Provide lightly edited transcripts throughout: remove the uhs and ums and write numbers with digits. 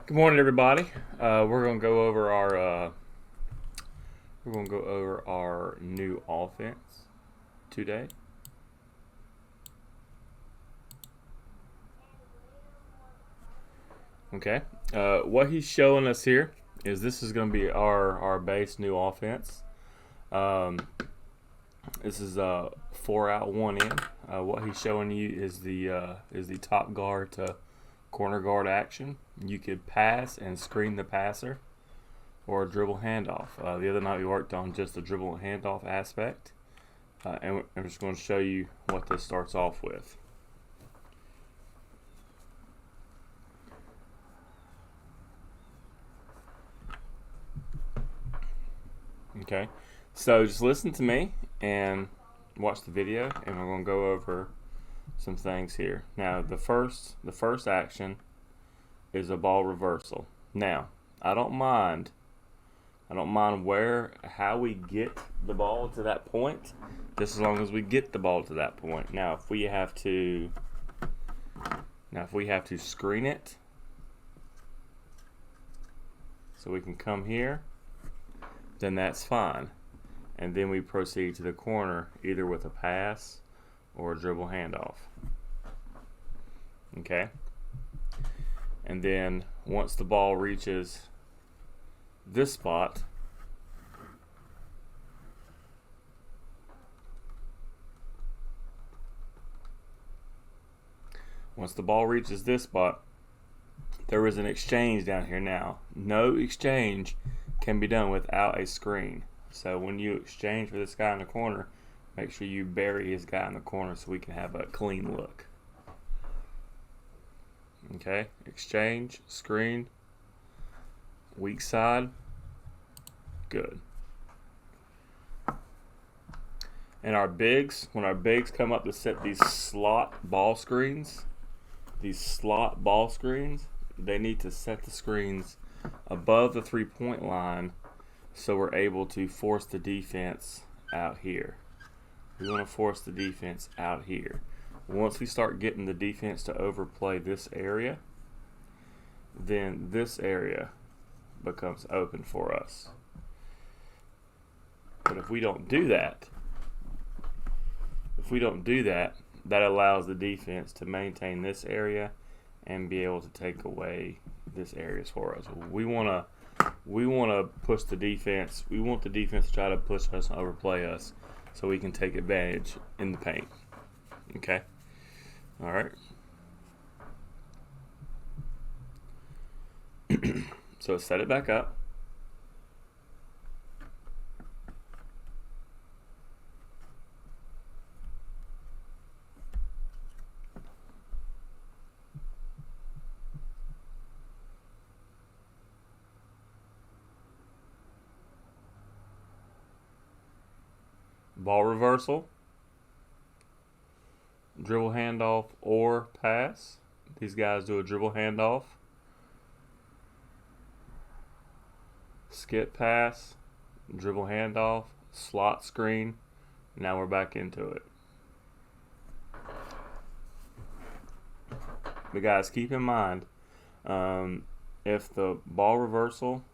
Good morning, everybody. We're gonna go over our new offense today. Okay. What he's showing us here is this is gonna be our base new offense. Um, this is 4 out, 1 in. What he's showing you is the top guard to corner guard action. You could pass and screen the passer, or a dribble handoff. The other night we worked on just the dribble handoff aspect, and I'm just going to show you what this starts off with. Okay, so just listen to me and watch the video, and we're going to go over some things here. Now, the first action is a ball reversal. Now, I don't mind how we get the ball to that point, just as long as we get the ball to that point. Now, if we have to screen it, so we can come here, then that's fine. And then we proceed to the corner, either with a pass or a dribble handoff. Okay? And then once the ball reaches this spot, there is an exchange down here now. No exchange can be done without a screen. So when you exchange for this guy in the corner, make sure you bury his guy in the corner so we can have a clean look. Okay, exchange, screen, weak side, good. And our bigs, when our bigs come up to set these slot ball screens, they need to set the screens above the 3-point line so we're able to force the defense out here. We want to force the defense out here. Once we start getting the defense to overplay this area, then this area becomes open for us. But if we don't do that, that allows the defense to maintain this area and be able to take away this area for us. We want to push the defense. We want the defense to try to push us and overplay us so we can take advantage in the paint. Okay? All right. So set it back up. Ball reversal, dribble handoff, or pass. These guys do a dribble handoff, skip pass, dribble handoff, slot screen. Now we're back into it. But guys, keep in mind, if the ball reversal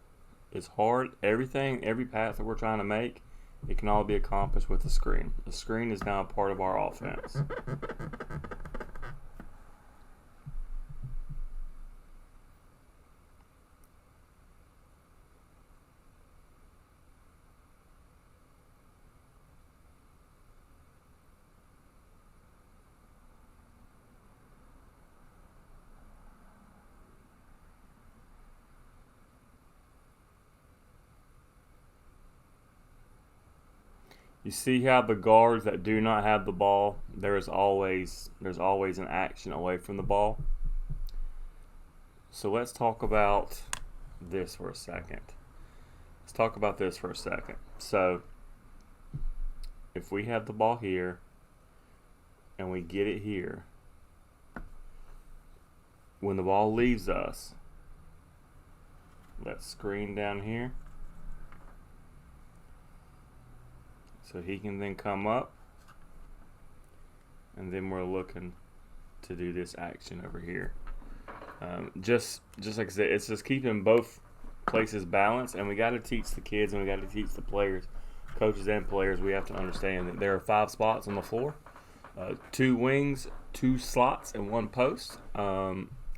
is hard, every path that we're trying to make, it can all be accomplished with a screen. The screen is now a part of our offense. You see how the guards that do not have the ball, there's always an action away from the ball. So let's talk about this for a second. So if we have the ball here and we get it here, when the ball leaves us, let's screen down here. So he can then come up, and then we're looking to do this action over here. Just like I said, it's just keeping both places balanced, and we got to teach the kids and we got to teach the players, coaches and players. We have to understand that there are 5 spots on the floor, 2 wings, 2 slots, and 1 post.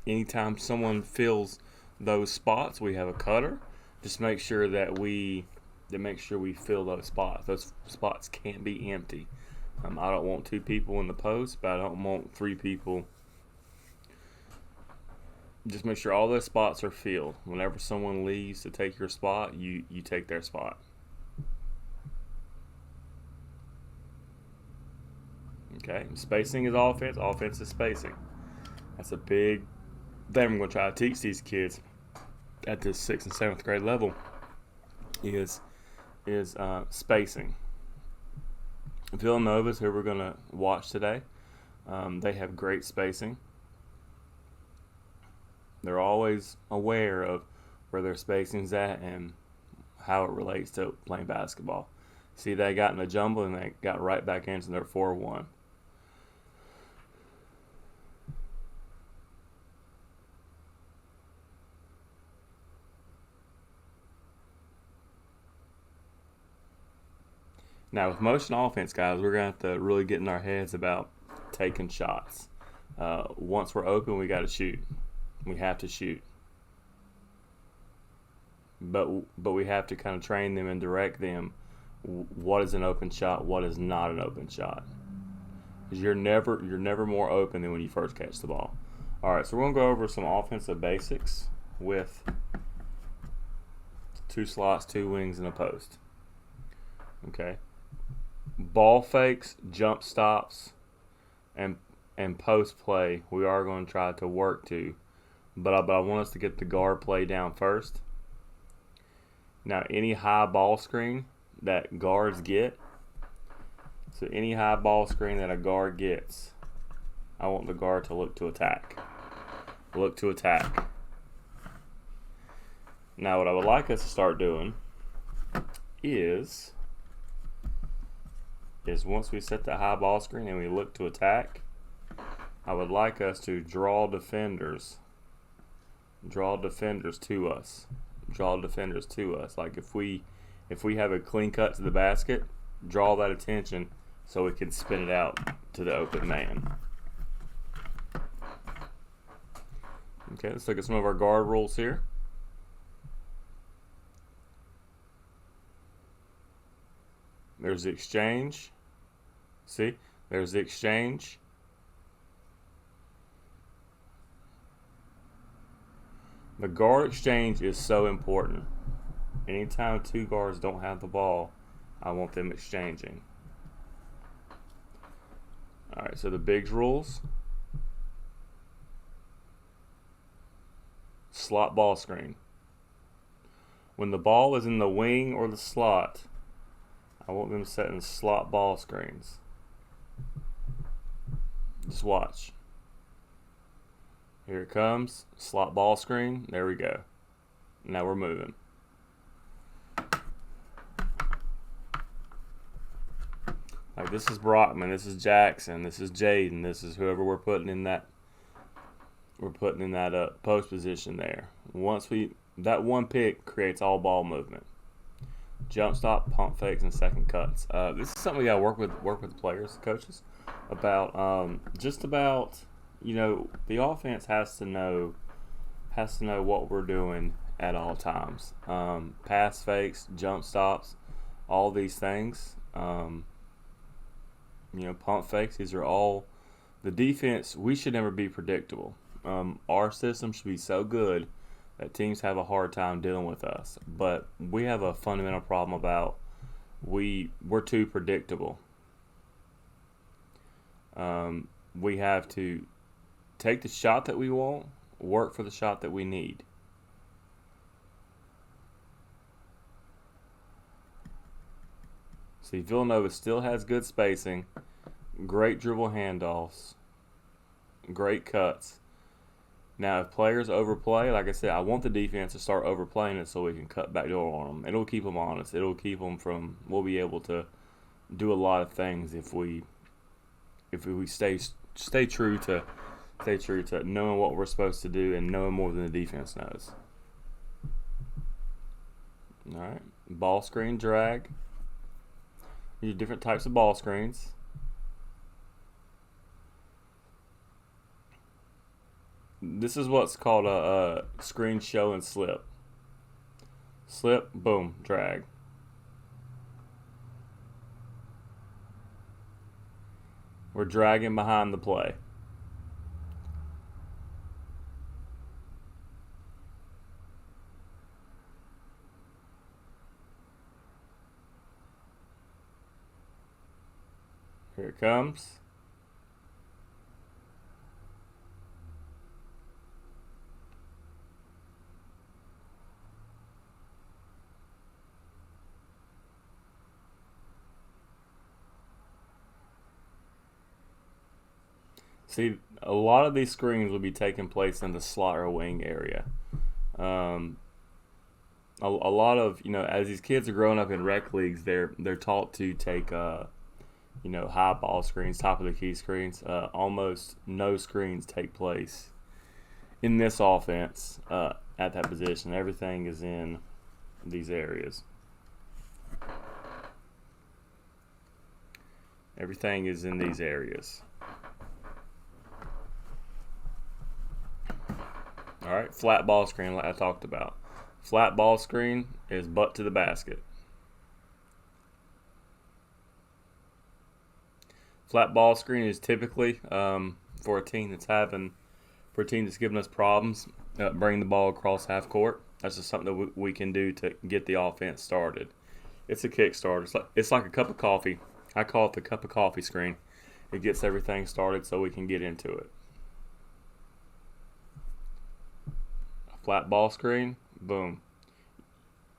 Anytime someone fills those spots, we have a cutter. Just make sure that we fill those spots. Those spots can't be empty. I don't want 2 people in the post, but I don't want 3 people. Just make sure all those spots are filled. Whenever someone leaves to take your spot, you take their spot. Okay, spacing is offense. Offense is spacing. That's a big thing I'm going to try to teach these kids at this 6th and 7th grade level is spacing. Villanova's, who we're going to watch today, they have great spacing. They're always aware of where their spacing's at and how it relates to playing basketball. See, they got in a jumble and they got right back into their 4-1. Now, with motion offense, guys, we're going to have to really get in our heads about taking shots. Once we're open, we got to shoot. We have to shoot. But we have to kind of train them and direct them what is an open shot, what is not an open shot. Because you're never more open than when you first catch the ball. All right, so we're going to go over some offensive basics with 2 slots, 2 wings, and a post. Okay. Ball fakes, jump stops, and post play, we are going to try to work to. But I want us to get the guard play down first. Now, any high ball screen that guards get, so any high ball screen that a guard gets, I want the guard to look to attack. Look to attack. Now, what I would like us to start doing is once we set the high ball screen and we look to attack, I would like us to draw defenders to us. Draw defenders to us. Like if we have a clean cut to the basket, draw that attention so we can spin it out to the open man. Okay, let's look at some of our guard rules here. There's the exchange. See? There's the exchange. The guard exchange is so important. Anytime 2 guards don't have the ball, I want them exchanging. Alright, so the bigs rules. Slot ball screen. When the ball is in the wing or the slot, I want them set in slot ball screens. Just watch. Here it comes. Slot ball screen. There we go. Now we're moving. Like this is Brockman, this is Jackson, this is Jaden, this is whoever we're putting in that post position there. That one pick creates all ball movement. Jump stop, pump fakes, and second cuts. This is something we gotta work with players, coaches, about just about, the offense has to know what we're doing at all times. Pass fakes, jump stops, all these things. Pump fakes. These are all the defense. We should never be predictable. Our system should be so good that teams have a hard time dealing with us. But we have a fundamental problem about we're too predictable. We have to take the shot that we want, work for the shot that we need. See, Villanova still has good spacing, great dribble handoffs, great cuts. Now, if players overplay, like I said, I want the defense to start overplaying it so we can cut back door on them. It'll keep them honest. It'll keep them from. We'll be able to do a lot of things if we stay true to Stay true to knowing what we're supposed to do and knowing more than the defense knows. All right, ball screen drag. These are different types of ball screens. This is what's called a screen show and slip. Slip, boom, drag. We're dragging behind the play. Here it comes. See, a lot of these screens will be taking place in the slot or wing area. A lot of, as these kids are growing up in rec leagues, they're taught to take high ball screens, top of the key screens. Almost no screens take place in this offense at that position. Everything is in these areas. Everything is in these areas. All right, flat ball screen like I talked about. Flat ball screen is butt to the basket. Flat ball screen is typically for a team that's giving us problems, bring the ball across half court. That's just something that we can do to get the offense started. It's a kickstarter. It's like a cup of coffee. I call it the cup of coffee screen. It gets everything started so we can get into it. Flat ball screen, boom.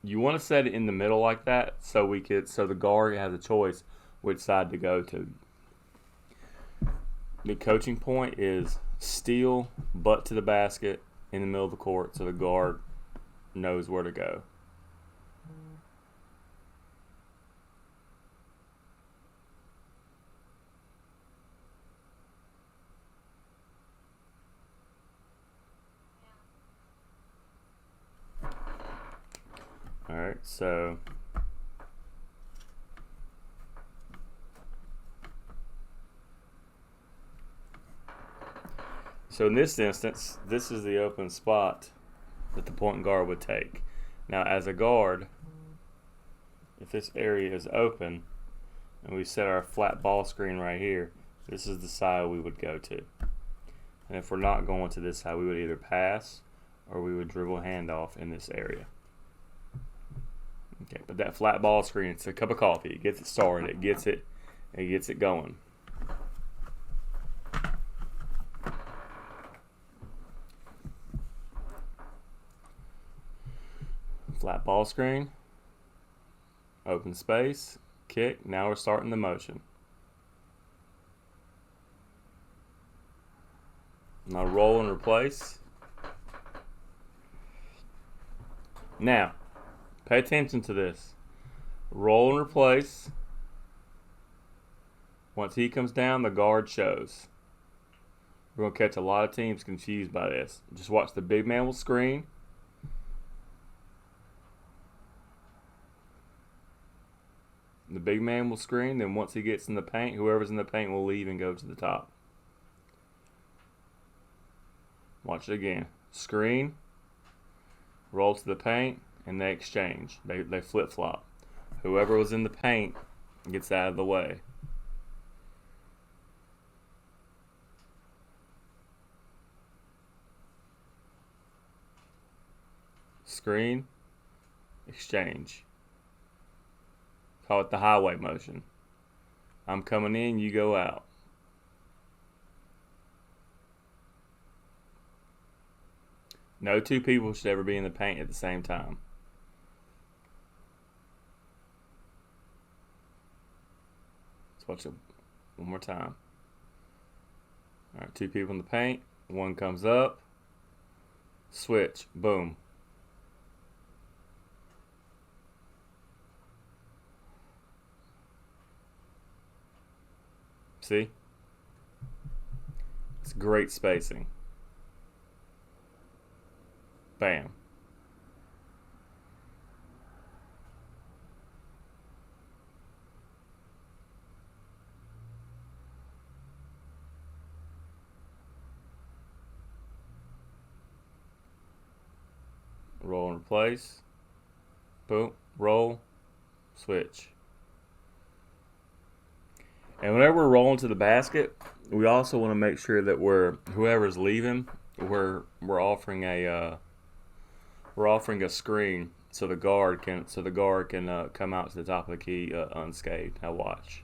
You want to set it in the middle like that so the guard has a choice which side to go to. The coaching point is steal, butt to the basket in the middle of the court so the guard knows where to go. All right, so in this instance, this is the open spot that the point guard would take. Now, as a guard, if this area is open and we set our flat ball screen right here, this is the side we would go to. And if we're not going to this side, we would either pass or we would dribble handoff in this area. Okay, but that flat ball screen, it's a cup of coffee. It gets it started. It gets it going. Flat ball screen, open space, kick. Now we're starting the motion. Now roll and replace. Now, pay attention to this. Roll and replace. Once he comes down, the guard shows. We're going to catch a lot of teams confused by this. Just watch the big man will screen. The big man will screen. Then once he gets in the paint, whoever's in the paint will leave and go to the top. Watch it again. Screen. Roll to the paint. And they exchange. They flip-flop. Whoever was in the paint gets out of the way. Screen, exchange. Call it the highway motion. I'm coming in, you go out. No two people should ever be in the paint at the same time. Let's watch it one more time. All right, two people in the paint. One comes up. Switch. Boom. See? It's great spacing. Bam. Roll and replace. Boom. Roll. Switch. And whenever we're rolling to the basket, we also want to make sure that whoever's leaving, we're offering a screen so the guard can come out to the top of the key unscathed. Now watch.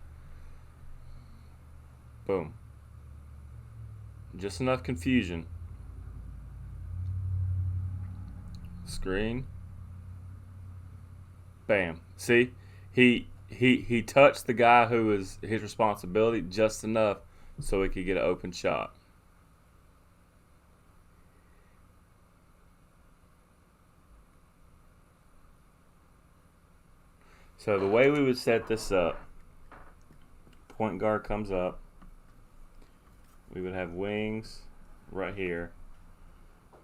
Boom. Just enough confusion. Screen. Bam. See, he touched the guy who was his responsibility just enough so he could get an open shot. So the way we would set this up, point guard comes up. We would have wings right here.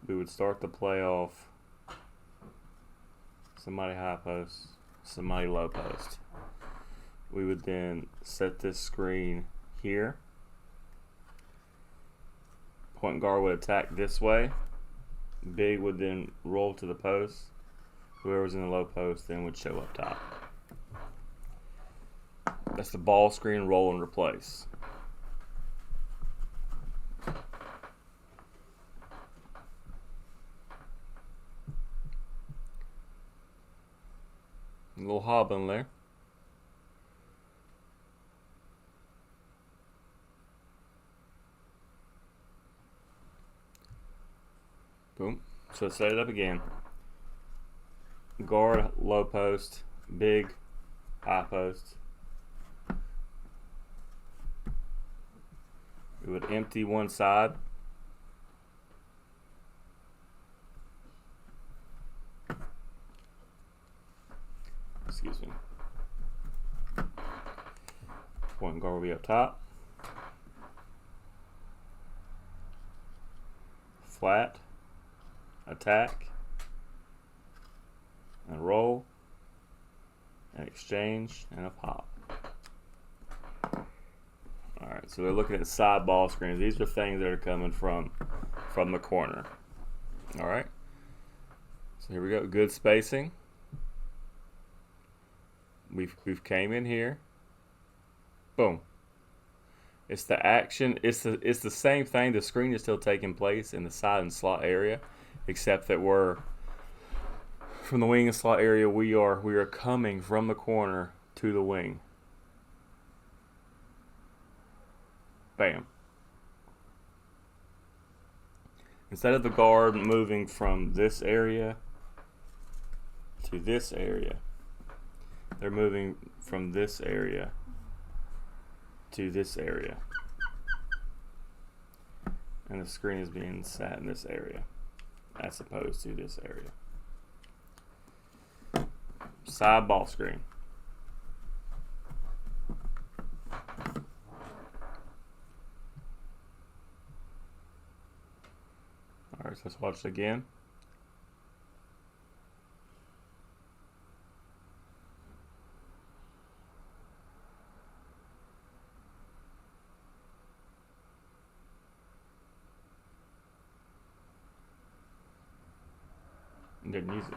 We would start the play off. Somebody high post, somebody low post. We would then set this screen here. Point guard would attack this way. Big would then roll to the post. Whoever's in the low post then would show up top. That's the ball screen, roll and replace. A little hobbling there. Boom. So set it up again. Guard, low post, big, high post. We would empty one side. Excuse me. Point guard will be up top. Flat. Attack. And roll. And exchange. And a pop. Alright, so we're looking at side ball screens. These are things that are coming from the corner. Alright. So here we go. Good spacing. We've came in here. Boom. It's the action. It's the same thing. The screen is still taking place in the side and slot area, except that we're from the wing and slot area. We are coming from the corner to the wing. Bam. Instead of the guard moving from this area to this area, they're moving from this area to this area. And the screen is being sat in this area as opposed to this area. Side ball screen. Alright, so let's watch it again. Didn't use it.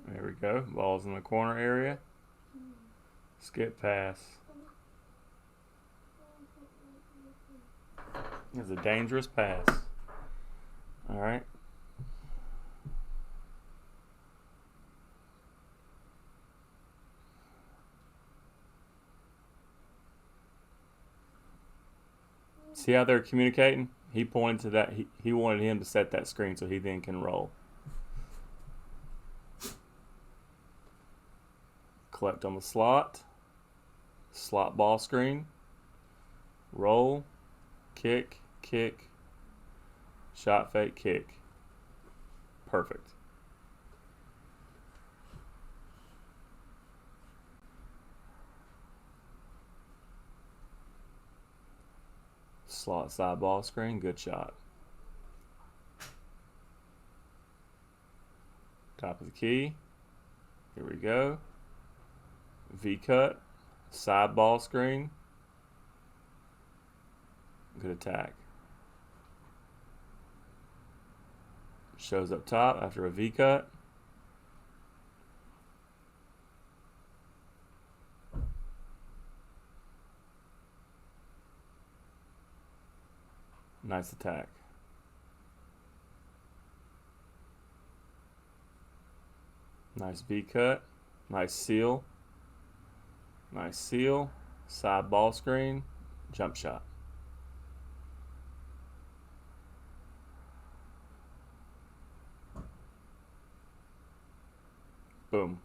There we go. Ball's in the corner area. Skip pass. It's a dangerous pass. Alright. See how they're communicating? He pointed to that. He wanted him to set that screen so he then can roll. Collect on the slot. Slot ball screen. Roll. Kick. Kick. Shot fake. Kick. Perfect. Slot side ball screen. Good shot. Top of the key. Here we go. V-cut. Side ball screen. Good attack. Shows up top after a V-cut. Nice attack. Nice V-cut. Nice seal. Nice seal. Side ball screen. Jump shot. Boom.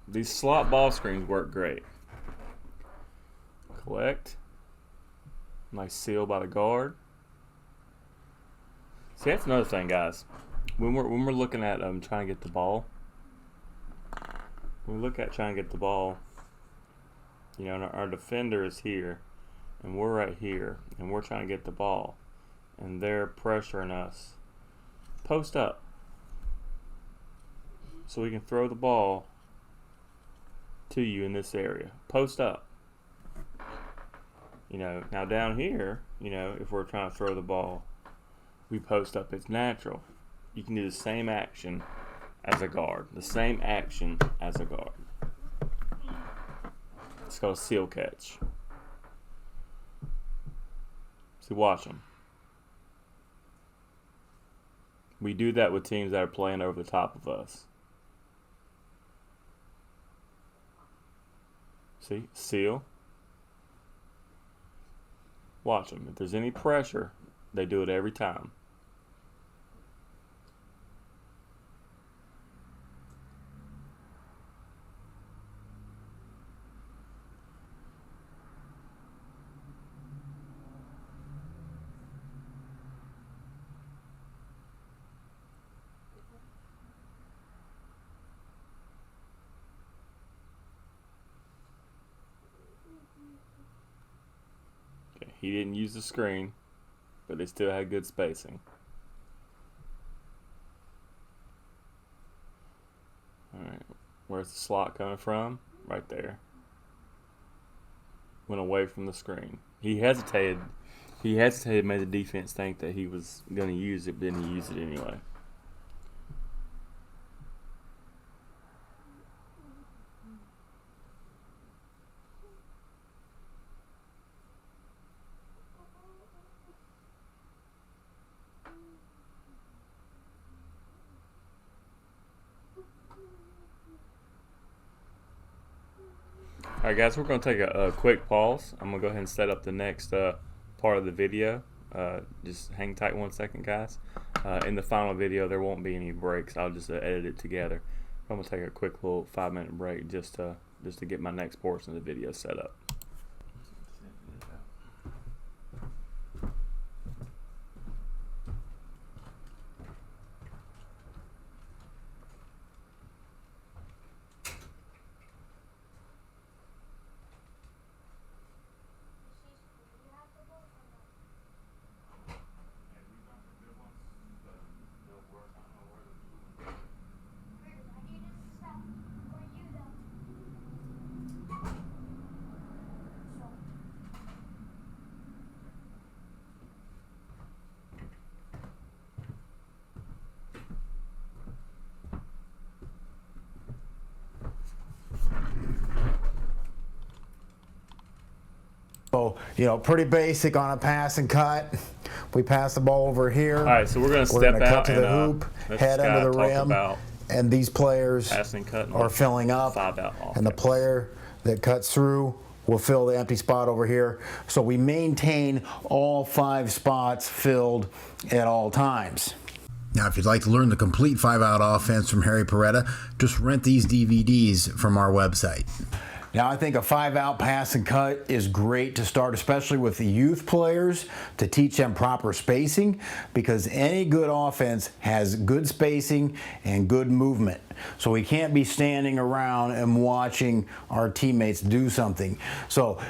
These slot ball screens work great. Collect. Nice seal by the guard. See, that's another thing, guys. When we're looking at trying to get the ball, when we look at trying to get the ball, you know, and our defender is here, and we're right here, and we're trying to get the ball, and they're pressuring us. Post up, so we can throw the ball to you in this area. Post up. You know, now down here, you know, if we're trying to throw the ball, we post up. It's natural. You can do the same action as a guard. The same action as a guard. It's called seal catch. See, watch them. We do that with teams that are playing over the top of us. See, seal. Watch them. If there's any pressure, they do it every time. He didn't use the screen, but they still had good spacing. Alright, where's the slot coming from? Right there. Went away from the screen. He hesitated, made the defense think that he was going to use it, but then he used it anyway. Alright guys, we're going to take a quick pause. I'm going to go ahead and set up the next part of the video. Just hang tight 1 second, guys. In the final video there won't be any breaks. I'll just edit it together. I'm going to take a quick little 5-minute break just to get my next portion of the video set up. So, you know, pretty basic on a pass and cut. We pass the ball over here. All right, so we're going to step out cut to the hoop, head under the rim, and these players are filling up, and the player that cuts through will fill the empty spot over here. So we maintain all 5 spots filled at all times. Now, if you'd like to learn the complete 5-out offense from Harry Perretta, just rent these DVDs from our website. Now, I think a 5-out pass and cut is great to start, especially with the youth players, to teach them proper spacing, because any good offense has good spacing and good movement. So we can't be standing around and watching our teammates do something. So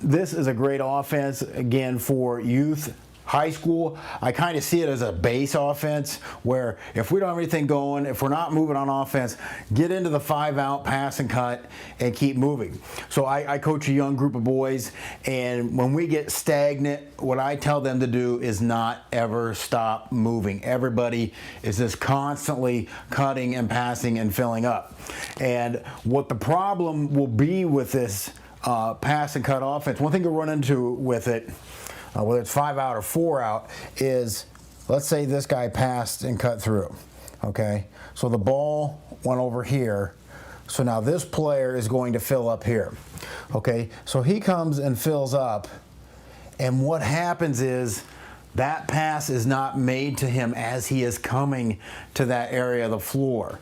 this is a great offense, again, for youth. High school, I kind of see it as a base offense where if we don't have anything going, if we're not moving on offense, get into the 5-out pass and cut and keep moving. So I coach a young group of boys, and when we get stagnant, what I tell them to do is not ever stop moving. Everybody is just constantly cutting and passing and filling up. And what the problem will be with this pass and cut offense, one thing to run into with it, whether it's 5-out or 4-out, is let's say this guy passed and cut through. Okay, so the ball went over here. So now this player is going to fill up here. Okay, so he comes and fills up, and what happens is that pass is not made to him as he is coming to that area of the floor.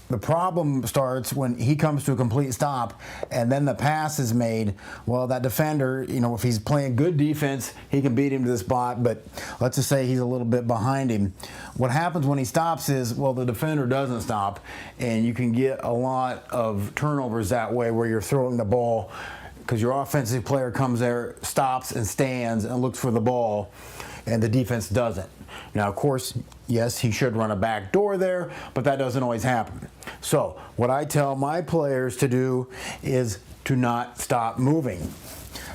The problem starts when he comes to a complete stop and then the pass is made. Well, that defender, you know, if he's playing good defense, he can beat him to the spot, but let's just say he's a little bit behind him. What happens when he stops is, well, the defender doesn't stop, and you can get a lot of turnovers that way where you're throwing the ball because your offensive player comes there, stops and stands and looks for the ball, and the defense doesn't. Now, of course, yes, he should run a back door there, but that doesn't always happen. So what I tell my players to do is to not stop moving.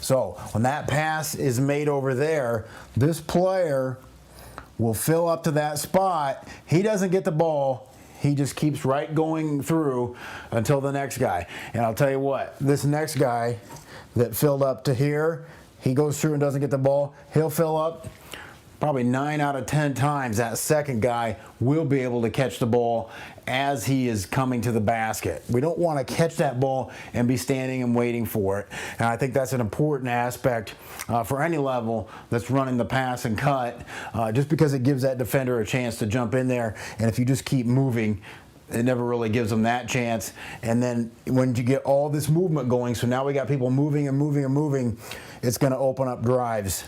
So when that pass is made over there, this player will fill up to that spot. He doesn't get the ball. He just keeps right going through until the next guy. And I'll tell you what, this next guy that filled up to here, he goes through and doesn't get the ball. He'll fill up. Probably 9 out of 10 times that second guy will be able to catch the ball as he is coming to the basket. We don't want to catch that ball and be standing and waiting for it. And I think that's an important aspect for any level that's running the pass and cut, just because it gives that defender a chance to jump in there. And if you just keep moving, it never really gives them that chance. And then when you get all this movement going, so now we got people moving and moving and moving, it's going to open up drives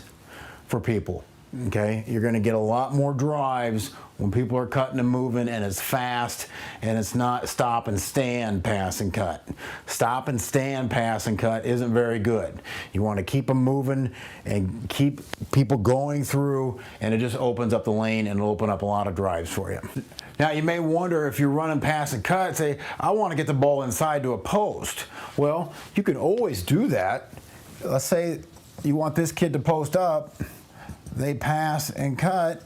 for people. Okay, you're going to get a lot more drives when people are cutting and moving, and it's fast, and it's not stop and stand pass and cut. Stop and stand pass and cut isn't very good. You want to keep them moving and keep people going through, and it just opens up the lane and it'll open up a lot of drives for you. Now, you may wonder if you're running pass and cut, say, I want to get the ball inside to a post. Well, you can always do that. Let's say you want this kid to post up. They pass and cut,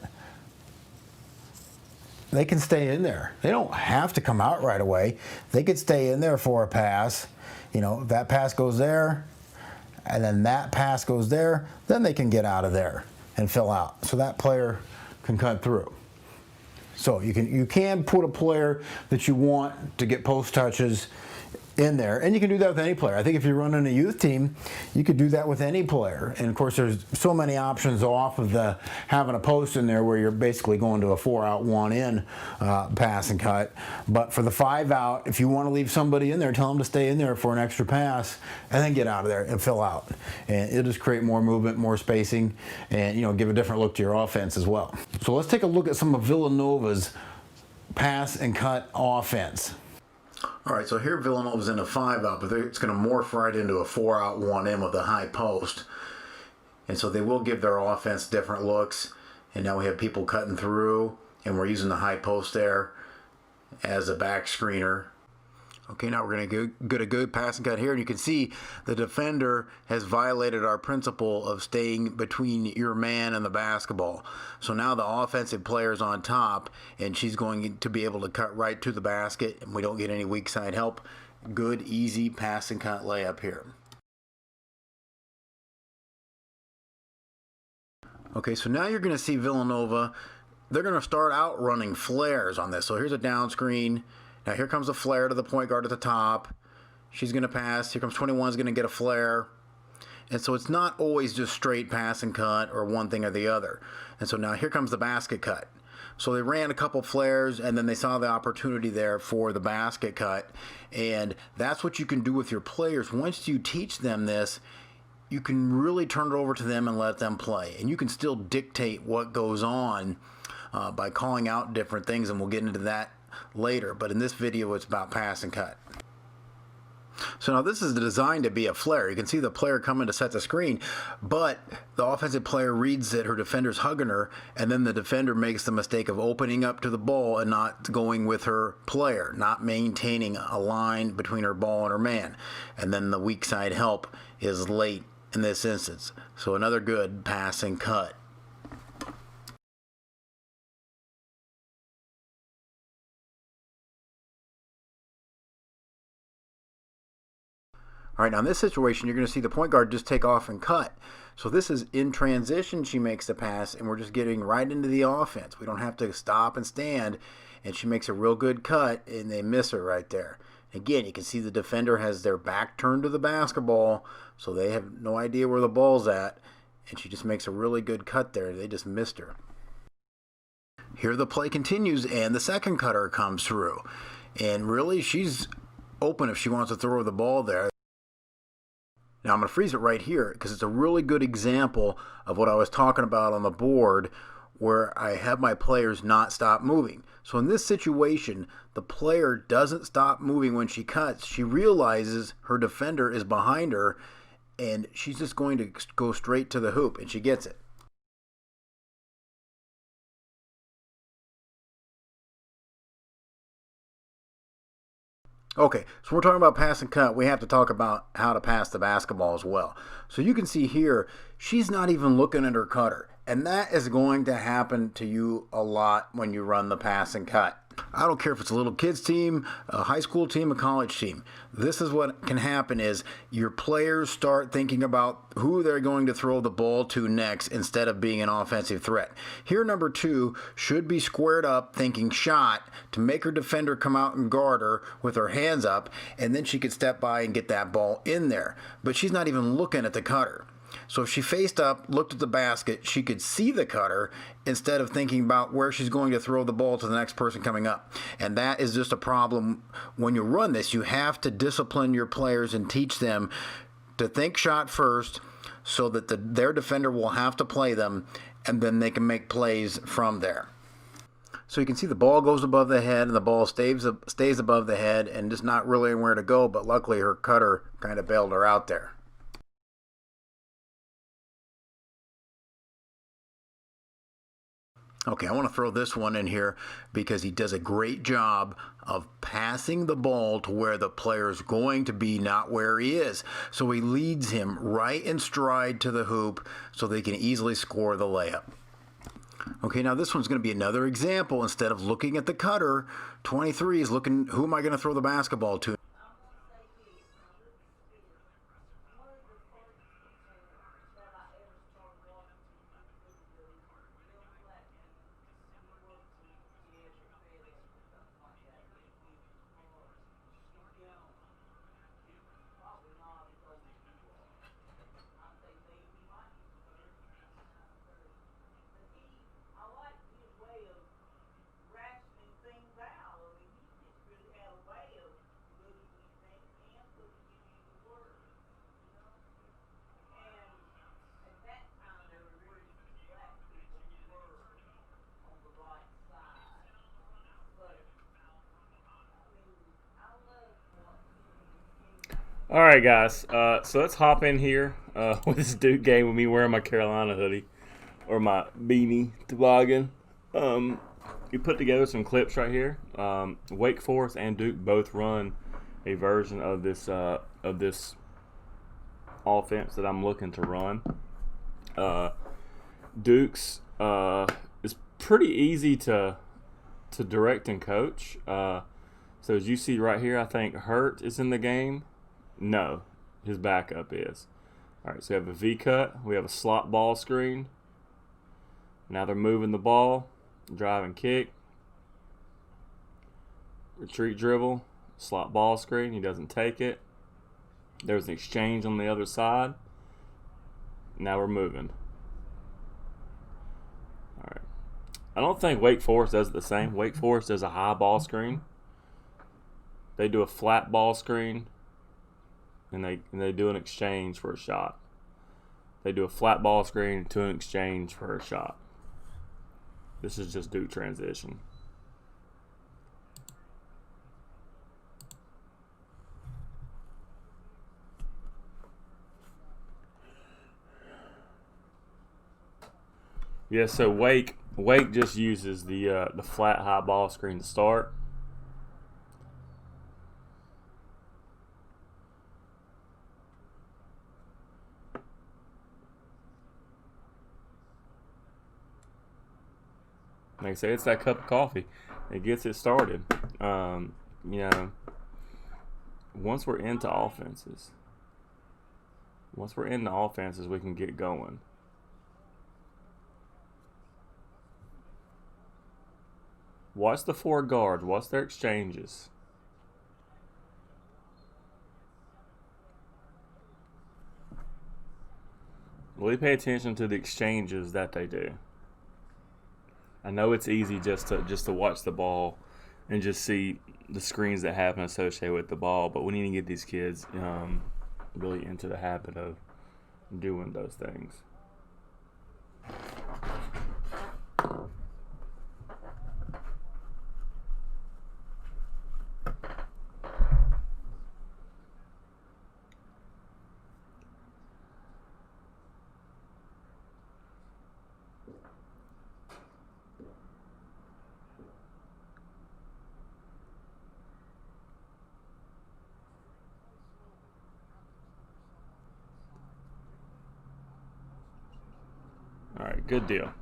they can stay in there. They don't have to come out right away. They could stay in there for a pass. You know, that pass goes there, and then that pass goes there, then they can get out of there and fill out. So that player can cut through. So you can put a player that you want to get post touches in there, and you can do that with any player. I think if you're running a youth team, you could do that with any player. And of course, there's so many options off of the having a post in there where you're basically going to a 4-out, 1-in pass and cut. But for the 5-out, if you want to leave somebody in there, tell them to stay in there for an extra pass, and then get out of there and fill out. And it'll just create more movement, more spacing, and give a different look to your offense as well. So let's take a look at some of Villanova's pass and cut offense. All right, so here Villanova's in a 5-out, but it's going to morph right into a 4-out, 1-in with a high post. And so they will give their offense different looks. And now we have people cutting through, and we're using the high post there as a back screener. Okay, now we're going to get a good pass and cut here, and you can see the defender has violated our principle of staying between your man and the basketball. So now the offensive player's on top, and she's going to be able to cut right to the basket, and we don't get any weak side help. Good, easy pass and cut layup here. Okay, so now you're going to see Villanova. They're going to start out running flares on this. So here's a down screen. Now here comes a flare to the point guard at the top. She's going to pass. Here comes 21's going to get a flare. And so it's not always just straight pass and cut or one thing or the other. And so now here comes the basket cut. So they ran a couple flares, and then they saw the opportunity there for the basket cut. And that's what you can do with your players. Once you teach them this, you can really turn it over to them and let them play. And you can still dictate what goes on by calling out different things, and we'll get into that later. But in this video, it's about pass and cut. So now this is designed to be a flare. You can see the player coming to set the screen, but the offensive player reads that her defender's hugging her, and then the defender makes the mistake of opening up to the ball and not going with her player, not maintaining a line between her ball and her man. And then the weak side help is late in this instance. So another good pass and cut. All right, now in this situation, you're going to see the point guard just take off and cut. So this is in transition, she makes the pass, and we're just getting right into the offense. We don't have to stop and stand, and she makes a real good cut, and they miss her right there. Again, you can see the defender has their back turned to the basketball, so they have no idea where the ball's at, and she just makes a really good cut there. They just missed her. Here the play continues, and the second cutter comes through. And really, she's open if she wants to throw the ball there. Now I'm going to freeze it right here because it's a really good example of what I was talking about on the board where I have my players not stop moving. So in this situation, the player doesn't stop moving when she cuts. She realizes her defender is behind her and she's just going to go straight to the hoop, and she gets it. Okay, so we're talking about pass and cut. We have to talk about how to pass the basketball as well. So you can see here, she's not even looking at her cutter. And that is going to happen to you a lot when you run the pass and cut. I don't care if it's a little kids team, a high school team, a college team. This is what can happen is your players start thinking about who they're going to throw the ball to next instead of being an offensive threat. Here, number 2 should be squared up thinking shot to make her defender come out and guard her with her hands up, and then she could step by and get that ball in there. But she's not even looking at the cutter. So if she faced up, looked at the basket, she could see the cutter instead of thinking about where she's going to throw the ball to the next person coming up. And that is just a problem when you run this. You have to discipline your players and teach them to think shot first so that their defender will have to play them, and then they can make plays from there. So you can see the ball goes above the head and the ball stays above the head and just not really where to go, but luckily her cutter kind of bailed her out there. Okay, I want to throw this one in here because he does a great job of passing the ball to where the player is going to be, not where he is. So he leads him right in stride to the hoop so they can easily score the layup. Okay, now this one's going to be another example. Instead of looking at the cutter, 23 is looking, who am I going to throw the basketball to? All right, guys. So let's hop in here with this Duke game with me wearing my Carolina hoodie or my beanie toboggan. We put together some clips right here. Wake Forest and Duke both run a version of this offense that I'm looking to run. Duke's is pretty easy to direct and coach. So as you see right here, I think Hurt is in the game. No, his backup is. All right, so we have a V-cut. We have a slot ball screen. Now they're moving the ball. Drive and kick. Retreat dribble. Slot ball screen. He doesn't take it. There's an exchange on the other side. Now we're moving. All right. I don't think Wake Forest does it the same. Wake Forest does a high ball screen. They do a flat ball screen, and they do an exchange for a shot. They do a flat ball screen to an exchange for a shot. This is just Duke transition. Yeah, so Wake just uses the flat high ball screen to start. Like I say, it's that cup of coffee. It gets it started. You know, once we're into offenses, we can get going. Watch the four guards. Watch their exchanges. Really pay attention to the exchanges that they do. I know it's easy just to watch the ball and just see the screens that happen associated with the ball, but we need to get these kids really into the habit of doing those things. All right, good deal.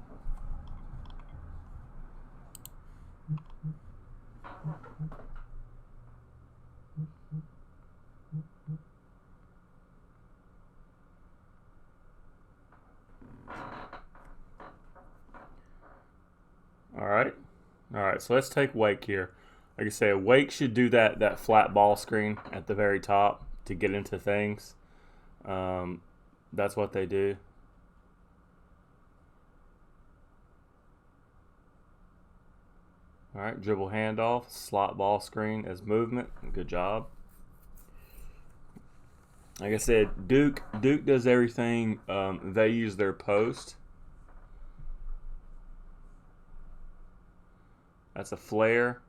All right. So let's take Wake here. Like I said, Wake should do that flat ball screen at the very top to get into things. That's what they do. All right, dribble handoff, slot ball screen as movement. Good job. Like I said, Duke does everything. They use their post. That's a flare.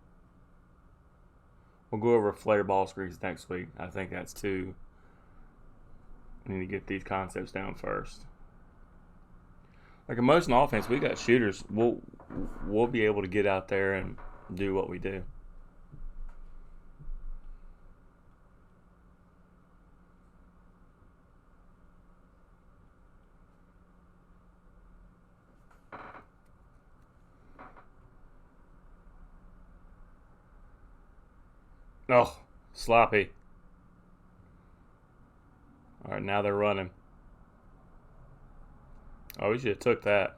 We'll go over flare ball screens next week. I think that's too. We need to get these concepts down first. Like in most offense, we got shooters. We'll be able to get out there and do what we do. Oh, sloppy. All right, now they're running. Oh, we should have took that.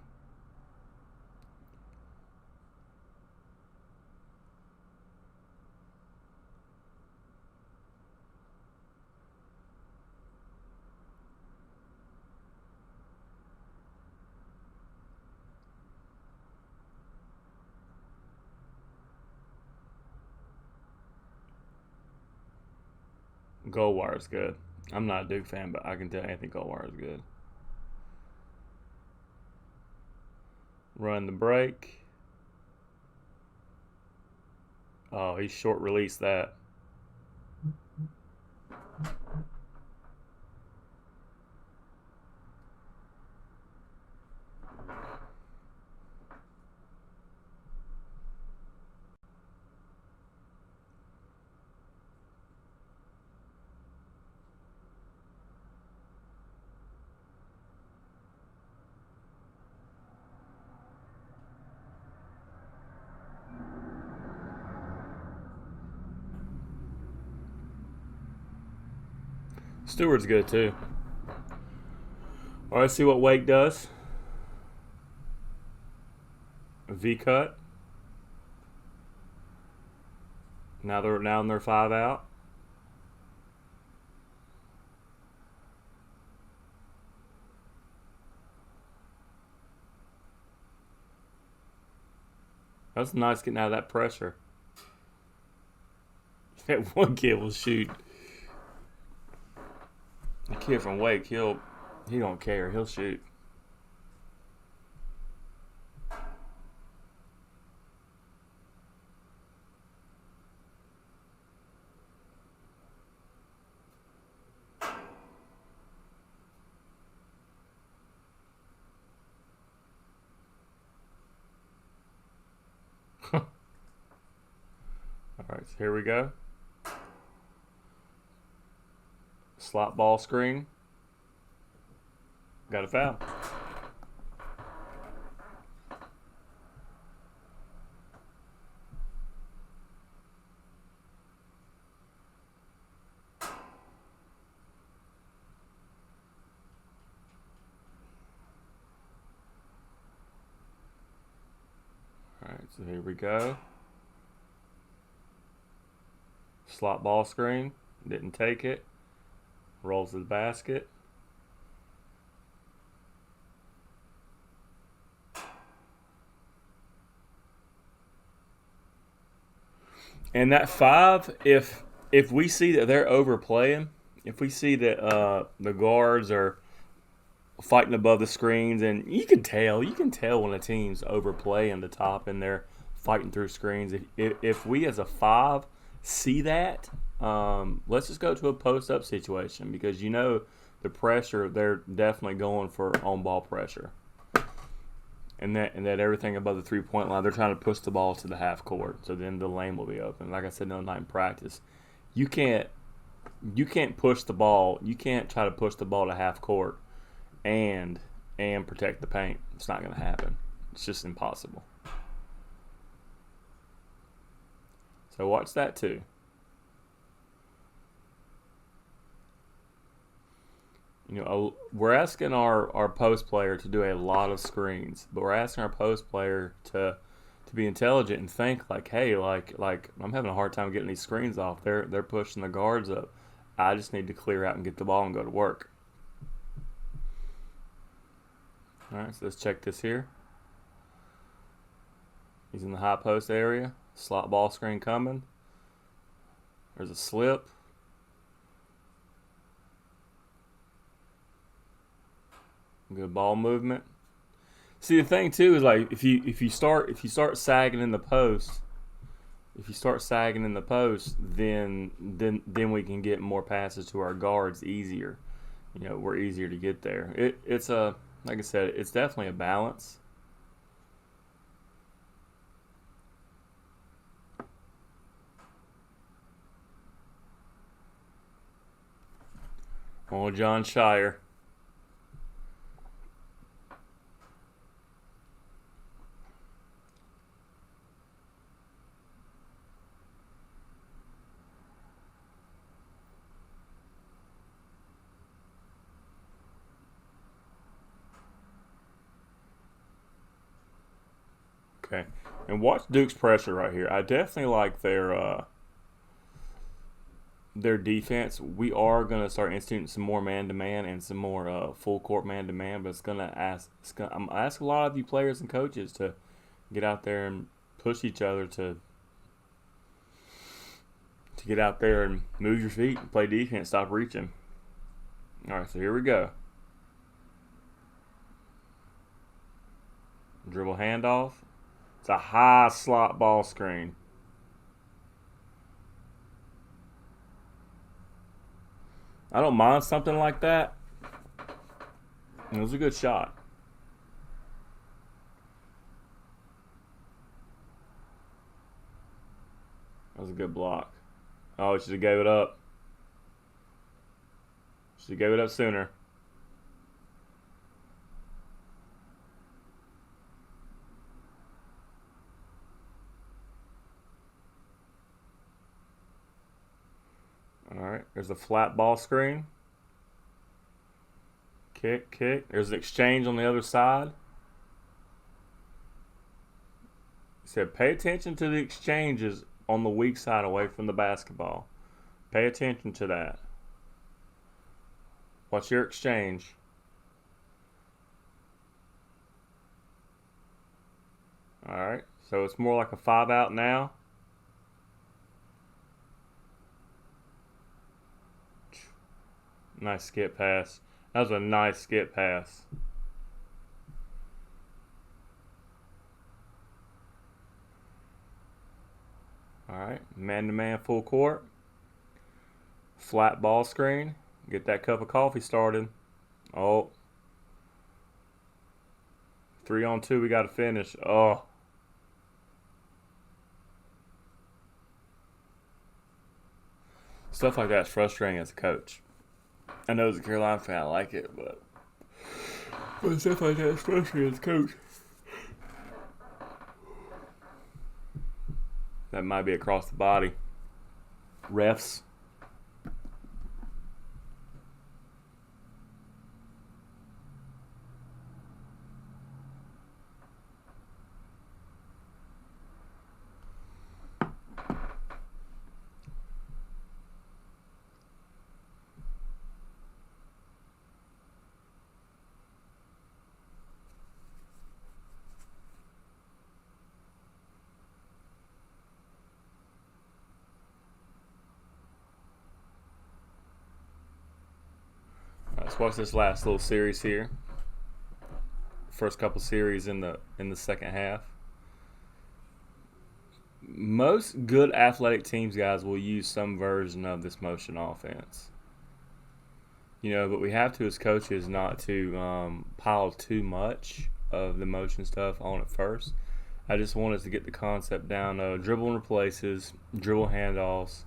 Goldwire is good. I'm not a Duke fan, but I can tell Anthony Goldwire is good. Run the break. Oh, he short released that. Stewart's good too. All right, see what Wake does. V cut. Now they're 5 out. That's nice getting out of that pressure. That one kid will shoot. The kid from Wake, he don't care. He'll shoot. All right, so here we go. Slot ball screen. Got a foul. All right, so here we go. Slot ball screen. Didn't take it. Rolls to the basket. And that 5, if we see that they're overplaying, if we see that the guards are fighting above the screens, and you can tell when a team's overplaying the top and they're fighting through screens. If we as a 5 see that, let's just go to a post-up situation, because the pressure, they're definitely going for on-ball pressure. And that everything above the three-point line, they're trying to push the ball to the half court, so then the lane will be open. Like I said the other night in practice, you can't push the ball. You can't try to push the ball to half court and protect the paint. It's not going to happen. It's just impossible. So watch that too. We're asking our post player to do a lot of screens, but we're asking our post player to be intelligent and think like, hey, like I'm having a hard time getting these screens off. They're pushing the guards up. I just need to clear out and get the ball and go to work. All right, so let's check this here. He's in the high post area. Slot ball screen coming. There's a slip. Good ball movement. See, the thing too is, like, if you start sagging in the post, then we can get more passes to our guards easier. We're easier to get there. It's like I said, it's definitely a balance. Oh, John Shire. Okay, and watch Duke's pressure right here. I definitely like their defense. We are going to start instituting some more man-to-man and some more full court man-to-man, but I'm going to ask a lot of you players and coaches to get out there and push each other to get out there and move your feet and play defense, stop reaching. All right, so here we go. Dribble handoff. It's a high slot ball screen. I don't mind something like that. It was a good shot. That was a good block. Oh, should have gave it up. Should have gave it up sooner. All right, there's a flat ball screen. Kick. There's an exchange on the other side. He said, pay attention to the exchanges on the weak side away from the basketball. Pay attention to that. What's your exchange? All right, So it's more like a 5-out now. Nice skip pass. That was a nice skip pass. All right, man-to-man full court. Flat ball screen. Get that cup of coffee started. Oh. 3-on-2, we got to finish. Oh. Stuff like that's frustrating as a coach. I know as a Carolina fan, I like it, but stuff like that is frustrating as a coach. That might be across the body. Refs. Let's watch this last little series here. First couple series in the second half. Most good athletic teams, guys, will use some version of this motion offense. But we have to, as coaches, not to pile too much of the motion stuff on at first. I just want us to get the concept down. Dribble and replaces, dribble handoffs.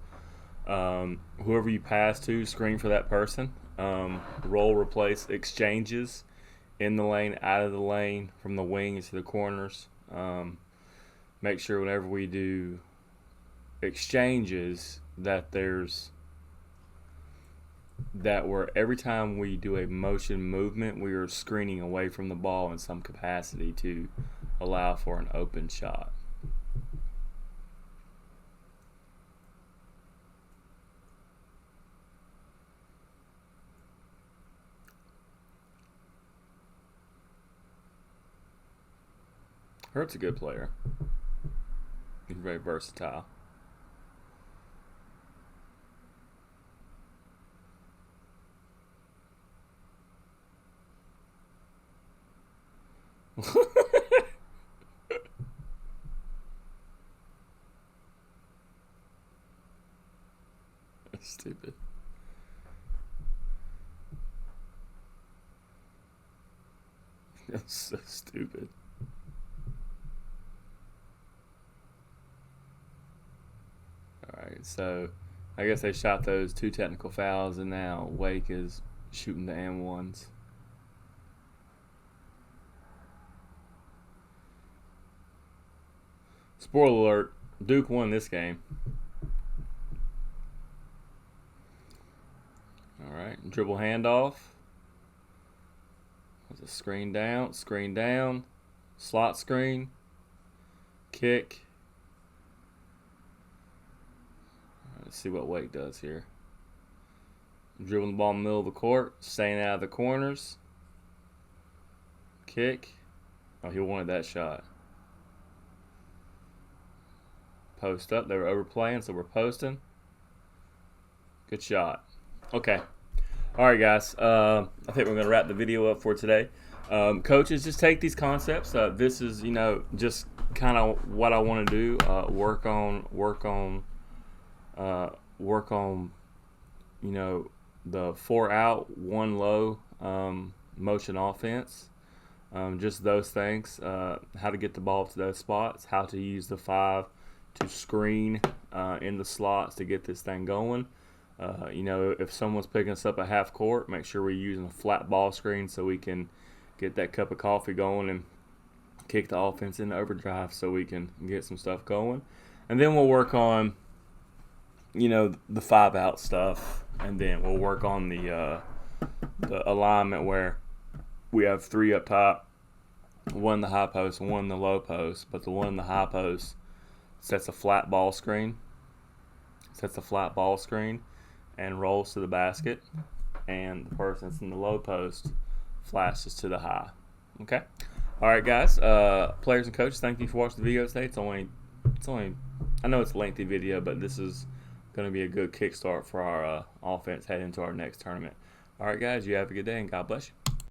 Whoever you pass to, screen for that person. Roll, replace, exchanges in the lane, out of the lane, from the wings to the corners. Make sure whenever we do exchanges that every time we do a motion movement, we are screening away from the ball in some capacity to allow for an open shot. Hurt's a good player. He's very versatile. That's stupid. That's so stupid. Alright, so I guess they shot those 2 technical fouls, and now Wake is shooting the and-ones. Spoiler alert, Duke won this game. Alright, dribble handoff. There's a screen down, slot screen, kick. Let's see what Wake does here. Dribbling the ball in the middle of the court, staying out of the corners. Kick. Oh, he wanted that shot. Post up. They were overplaying, so we're posting. Good shot. Okay. All right, guys. I think we're going to wrap the video up for today. Coaches, just take these concepts. This is, just kind of what I want to do. Work on, the 4-out, 1 low motion offense. Just those things. How to get the ball to those spots. How to use the 5 to screen in the slots to get this thing going. If someone's picking us up at half court, make sure we're using a flat ball screen so we can get that cup of coffee going and kick the offense into overdrive so we can get some stuff going. And then we'll work on, the 5-out stuff, and then we'll work on the alignment where we have 3 up top, 1 in the high post, 1 in the low post, but the 1 in the high post sets a flat ball screen, and rolls to the basket, and the person that's in the low post flashes to the high. Okay? All right, guys. Players and coaches, thank you for watching the video today. It's only. I know it's a lengthy video, but this is going to be a good kickstart for our offense heading into our next tournament. All right, guys. You have a good day, and God bless you.